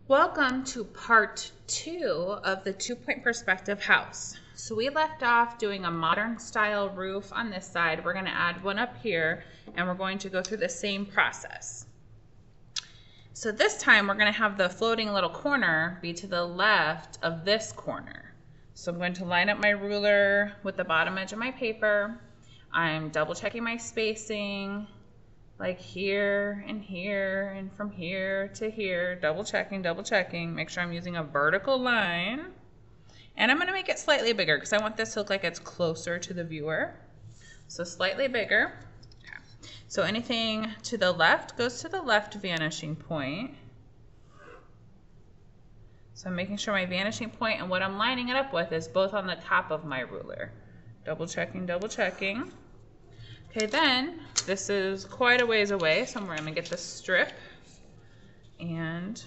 Welcome to part 2 of the 2-point perspective house. So we left off doing a modern style roof on this side. We're going to add one up here and we're going to go through the same process. So this time we're going to have the floating little corner be to the left of this corner. So I'm going to line up my ruler with the bottom edge of my paper. I'm double checking my spacing, like here and from here to here, double checking, make sure I'm using a vertical line. And I'm going to make it slightly bigger because I want this to look like it's closer to the viewer. So slightly bigger. Okay. So anything to the left goes to the left vanishing point. So I'm making sure my vanishing point and what I'm lining it up with is both on the top of my ruler. Double checking. Okay, then this is quite a ways away, so I'm going to get this strip and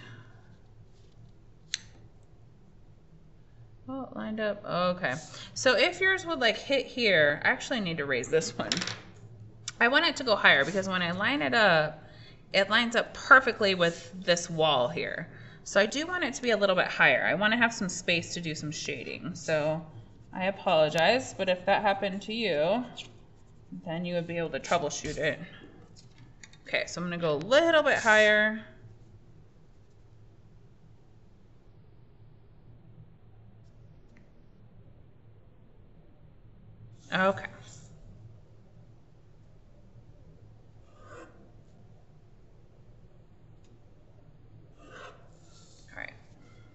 lined up. Okay, so if yours would like hit here, I actually need to raise this one. I want it to go higher because when I line it up, it lines up perfectly with this wall here. So I do want it to be a little bit higher. I want to have some space to do some shading. So I apologize, but if that happened to you, then you would be able to troubleshoot it. Okay, so I'm going to go a little bit higher. Okay. All right.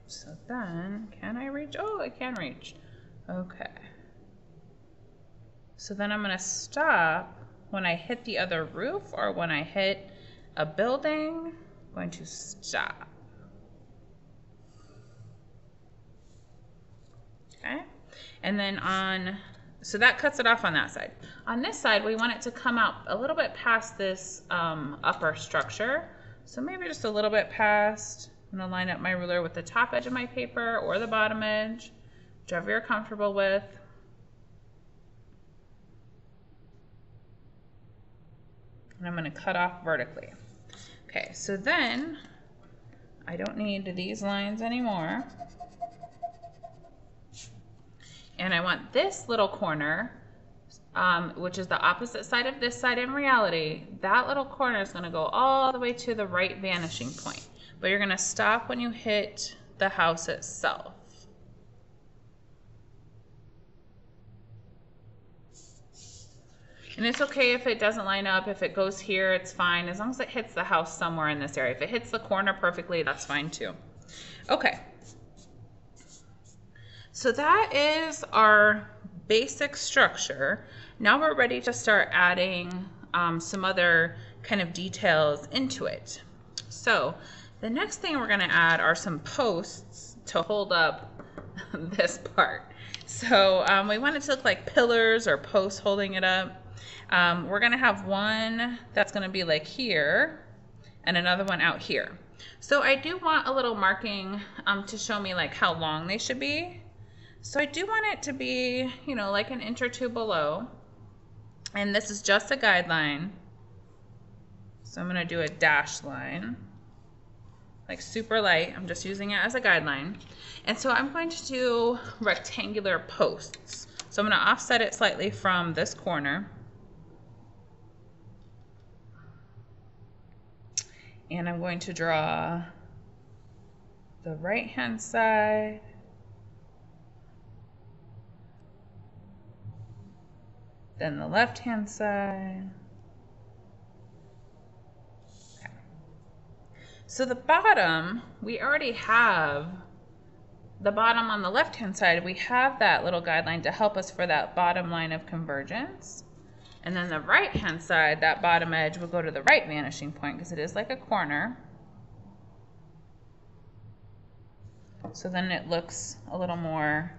So then, can I reach? Oh, I can reach. Okay. So then I'm going to stop when I hit the other roof or when I hit a building. I'm going to stop. Okay. And then so that cuts it off on that side. On this side, we want it to come out a little bit past this upper structure. So maybe just a little bit past. I'm going to line up my ruler with the top edge of my paper or the bottom edge, whichever you're comfortable with. And I'm going to cut off vertically. Okay, so then I don't need these lines anymore. And I want this little corner, which is the opposite side of this side in reality, that little corner is going to go all the way to the right vanishing point. But you're going to stop when you hit the house itself. And it's okay if it doesn't line up. If it goes here, it's fine. As long as it hits the house somewhere in this area. If it hits the corner perfectly, that's fine too. Okay. So that is our basic structure. Now we're ready to start adding some other kind of details into it. So the next thing we're going to add are some posts to hold up this part. So we want it to look like pillars or posts holding it up. We're going to have one that's going to be like here and another one out here. So I do want a little marking to show me like how long they should be. So I do want it to be, you know, like an inch or two below. And this is just a guideline. So I'm going to do a dash line, like super light. I'm just using it as a guideline. And so I'm going to do rectangular posts. So I'm going to offset it slightly from this corner. And I'm going to draw the right-hand side, then the left-hand side. Okay. So the bottom, we already have the bottom on the left-hand side. We have that little guideline to help us for that bottom line of convergence. And then the right-hand side, that bottom edge will go to the right vanishing point because it is like a corner. So then it looks a little more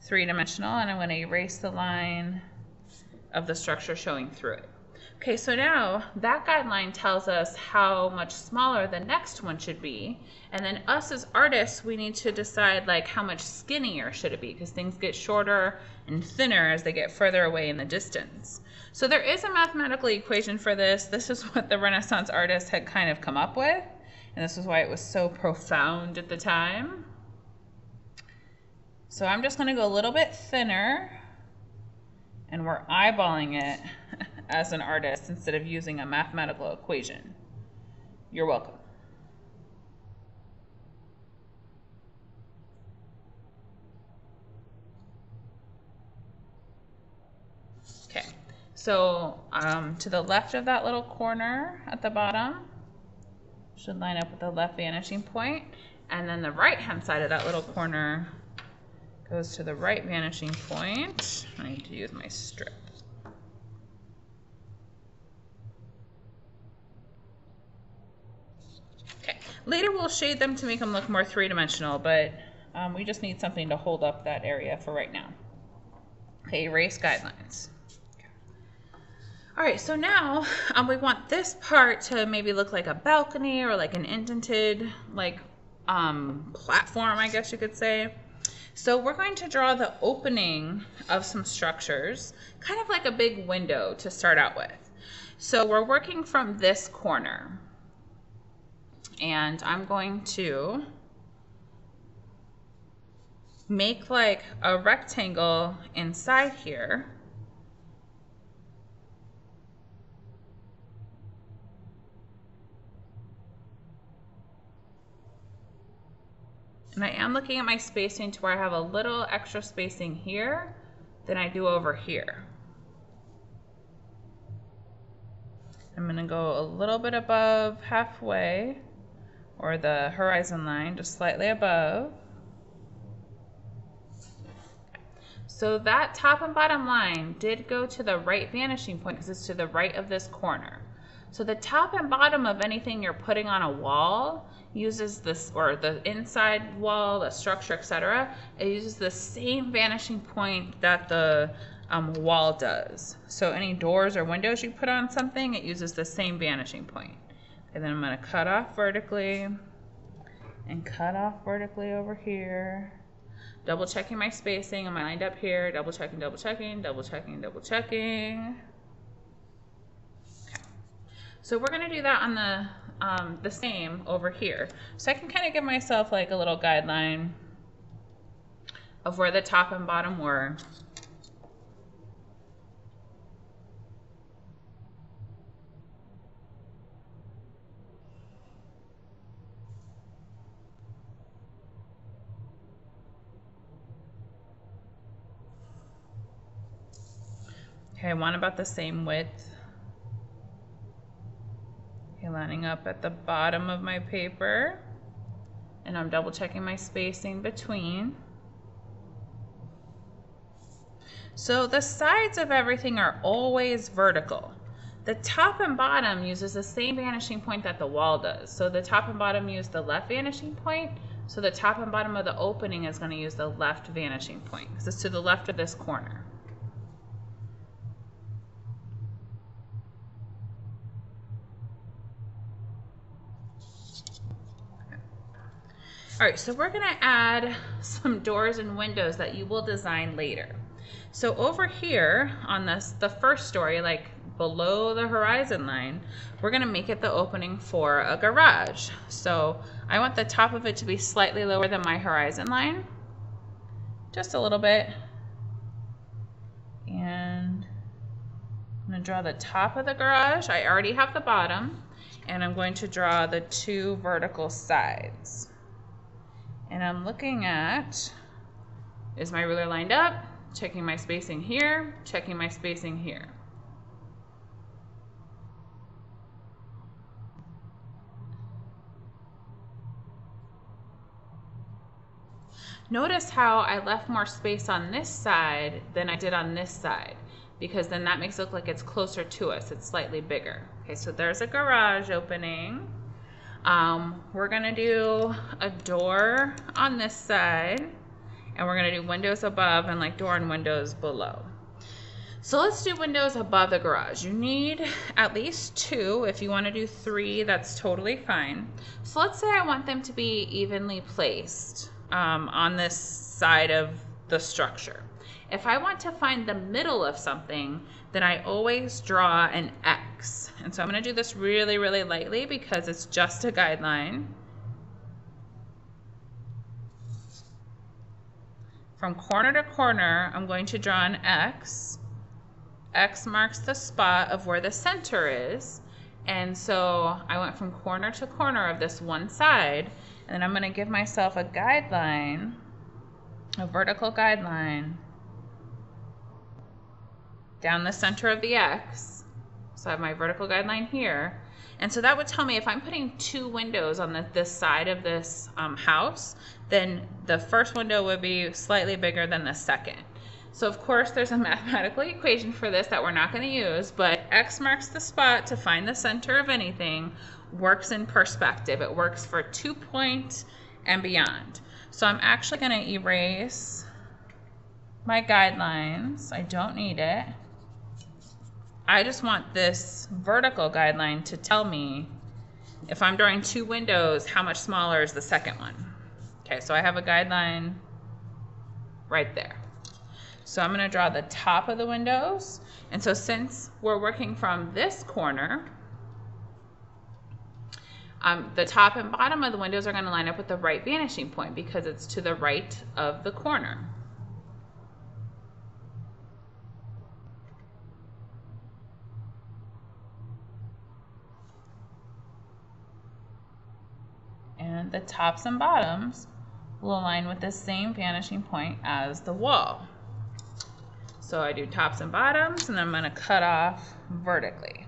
three-dimensional, and I'm going to erase the line of the structure showing through it. Okay, so now that guideline tells us how much smaller the next one should be, and then us as artists, we need to decide like how much skinnier should it be, because things get shorter and thinner as they get further away in the distance. So there is a mathematical equation for this. This is what the Renaissance artists had kind of come up with, And this is why it was so profound at the time. So I'm just gonna go a little bit thinner, and we're eyeballing it as an artist instead of using a mathematical equation. You're welcome. Okay, so to the left of that little corner at the bottom should line up with the left vanishing point, and then the right hand side of that little corner goes to the right vanishing point. I need to use my strip. Okay, later we'll shade them to make them look more three-dimensional, but we just need something to hold up that area for right now. Okay, erase guidelines. All right, so now we want this part to maybe look like a balcony or like an indented platform, I guess you could say. So we're going to draw the opening of some structures, kind of like a big window to start out with. So we're working from this corner, and I'm going to make like a rectangle inside here. And I am looking at my spacing to where I have a little extra spacing here than I do over here. I'm going to go a little bit above halfway, or the horizon line, just slightly above. So that top and bottom line did go to the right vanishing point because it's to the right of this corner. So the top and bottom of anything you're putting on a wall uses this, or the inside wall, the structure, etc. It uses the same vanishing point that the wall does. So any doors or windows you put on something, it uses the same vanishing point. And then I'm going to cut off vertically and cut off vertically over here. Double checking my spacing. Am I lined up here? Double checking, double checking, double checking, double checking. Okay. So we're going to do that on the same over here. So I can kind of give myself like a little guideline of where the top and bottom were. Okay, I want about the same width. Okay, lining up at the bottom of my paper, and I'm double checking my spacing between. So the sides of everything are always vertical. The top and bottom uses the same vanishing point that the wall does. So the top and bottom use the left vanishing point, so the top and bottom of the opening is going to use the left vanishing point because it's to the left of this corner. All right, so we're gonna add some doors and windows that you will design later. So over here on the first story, like below the horizon line, we're gonna make it the opening for a garage. So I want the top of it to be slightly lower than my horizon line, just a little bit. And I'm gonna draw the top of the garage. I already have the bottom, and I'm going to draw the two vertical sides. And I'm looking at, is my ruler lined up? Checking my spacing here, checking my spacing here. Notice how I left more space on this side than I did on this side, because then that makes it look like it's closer to us. It's slightly bigger. Okay, so there's a garage opening. We're gonna do a door on this side, and we're gonna do windows above and like door and windows below. So let's do windows above the garage. You need at least 2. If you want to do 3, that's totally fine. So let's say I want them to be evenly placed on this side of the structure. if I want to find the middle of something, then I always draw an X. And so I'm going to do this really, really lightly because it's just a guideline. From corner to corner, I'm going to draw an X. X marks the spot of where the center is. And so I went from corner to corner of this one side, and then I'm going to give myself a guideline, a vertical guideline, down the center of the X. So I have my vertical guideline here. And so that would tell me if I'm putting 2 windows on this side of this house, then the first window would be slightly bigger than the second. So of course there's a mathematical equation for this that we're not going to use, but X marks the spot to find the center of anything works in perspective. It works for 2 points and beyond. So I'm actually going to erase my guidelines. I don't need it. I just want this vertical guideline to tell me if I'm drawing 2 windows, how much smaller is the second one. Okay, so I have a guideline right there. So I'm going to draw the top of the windows. And so since we're working from this corner, the top and bottom of the windows are going to line up with the right vanishing point because it's to the right of the corner. And the tops and bottoms will align with the same vanishing point as the wall. So I do tops and bottoms, and then I'm going to cut off vertically.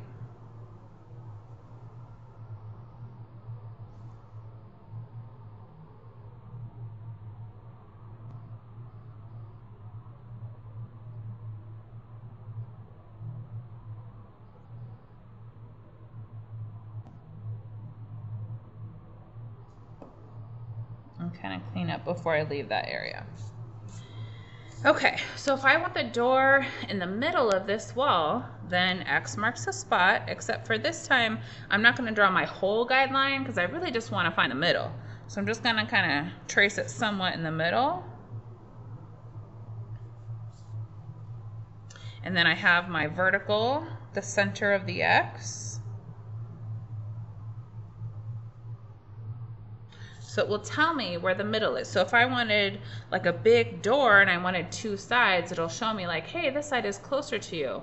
And kind of clean up before I leave that area. Okay, so if I want the door in the middle of this wall, then X marks the spot, except for this time, I'm not going to draw my whole guideline because I really just want to find the middle. So I'm just going to kind of trace it somewhat in the middle. And then I have my vertical, the center of the X. So it will tell me where the middle is. So if I wanted like a big door and I wanted 2 sides, it'll show me like, hey, this side is closer to you.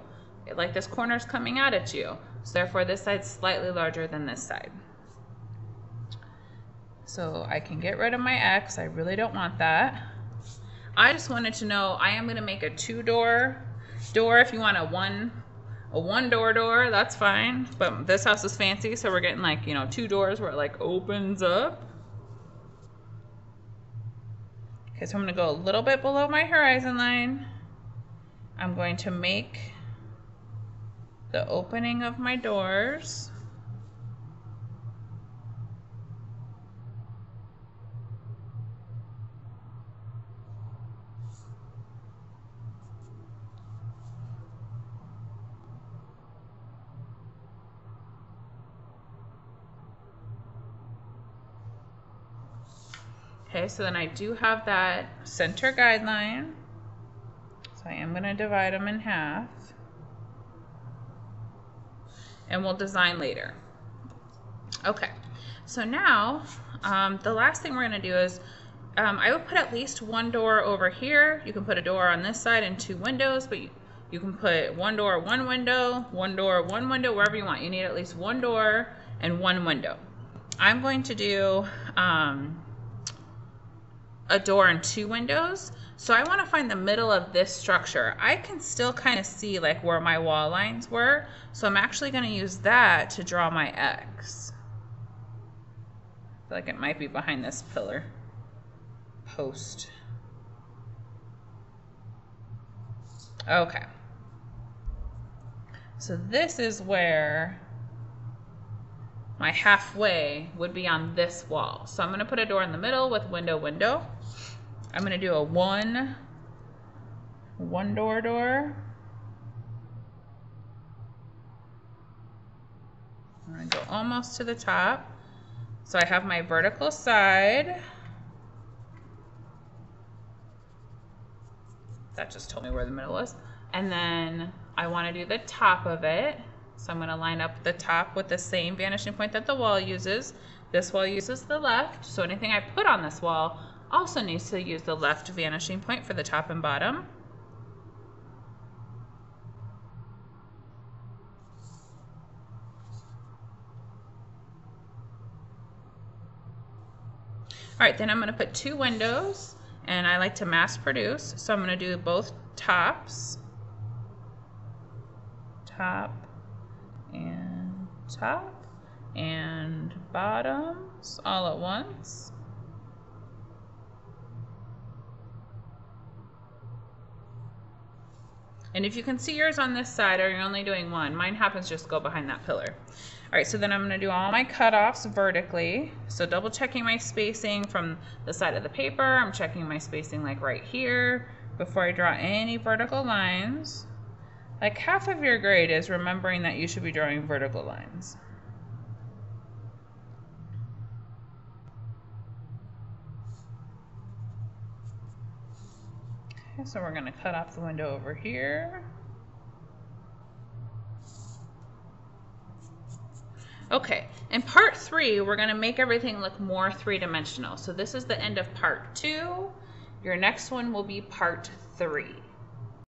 Like this corner's coming out at you. So therefore this side's slightly larger than this side. So I can get rid of my X. I really don't want that. I just wanted to know I am going to make a 2-door door. If you want a 1-door door, that's fine. But this house is fancy, so we're getting like, 2 doors where it like opens up. Okay, so I'm going to go a little bit below my horizon line. I'm going to make the opening of my doors. Okay, so then I do have that center guideline. So I am going to divide them in half. And we'll design later. Okay, so now the last thing we're going to do is I would put at least 1 door over here. You can put a door on this side and 2 windows, but you can put 1 door, 1 window, 1 door, 1 window, wherever you want. You need at least 1 door and 1 window. I'm going to do a door and 2 windows. So I want to find the middle of this structure. I can still kind of see like where my wall lines were. So I'm actually going to use that to draw my X. I feel like it might be behind this pillar post. Okay. So this is where my halfway would be on this wall. So I'm going to put a door in the middle with window, window. I'm going to do a one door. I'm going to go almost to the top. So I have my vertical side. That just told me where the middle was. And then I want to do the top of it. So I'm going to line up the top with the same vanishing point that the wall uses. This wall uses the left, so anything I put on this wall also needs to use the left vanishing point for the top and bottom. All right, then I'm going to put 2 windows, and I like to mass produce, so I'm going to do both tops, top and bottoms all at once. And if you can see yours on this side, or you're only doing one, mine happens just go behind that pillar. All right, so then I'm going to do all my cutoffs vertically. So double checking my spacing from the side of the paper. I'm checking my spacing like right here before I draw any vertical lines. Like half of your grade is remembering that you should be drawing vertical lines. Okay, so we're going to cut off the window over here. Okay, in part 3, we're going to make everything look more 3-dimensional. So this is the end of part 2. Your next one will be part 3.